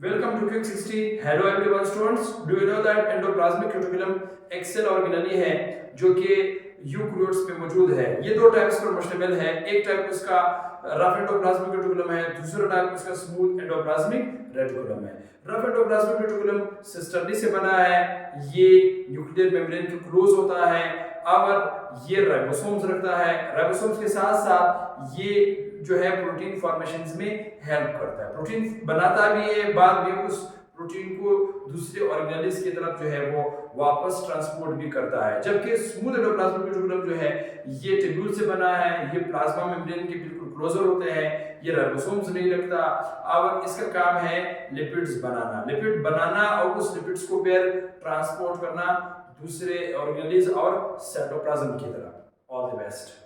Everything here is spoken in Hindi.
Welcome to Quick 60. Hello everyone students. Do you know that endoplasmic reticulum एक सेल ऑर्गेनेली है जो कि यूकैरियोट्स में मौजूद है। ये दो टाइप्स पर मुश्तमिल है। एक टाइप उसका रफ एंडोप्लाज्मिक रेटिकुलम है, दूसरा टाइप उसका स्मूथ एंडोप्लाज्मिक रेटिकुलम है। रफ एंडोप्लाज्मिक रेटिकुलम सिस्टर्नी से बना है, ये न्यूक्लियर मेम्ब्रेन के क्लोज होता है और ये राइबोसोम्स रखता है। राइबोसोम्स के साथ साथ ये जो है प्रोटीन फॉर्मेशंस में हेल्प करता है, प्रोटीन बनाता भी है, बाद में उस प्रोटीन को दूसरे ऑर्गेनेल्स की तरफ जो है वो वापस ट्रांसपोर्ट भी करता है। जबकि स्मूथ एंडोप्लाज्मिक रेटिकुलम जो है ये ट्यूब्यूल से बना है, ये प्लाज्मा मेम्ब्रेन के बिल्कुल क्लोजर होते हैं, ये राइबोसोम्स नहीं रखता और इसका काम है लिपिड्स बनाना, लिपिड बनाना और उस लिपिड्स को फिर ट्रांसपोर्ट करना दूसरे ऑर्गेनेल्स और साइटोप्लाज्म की तरफ। All the best.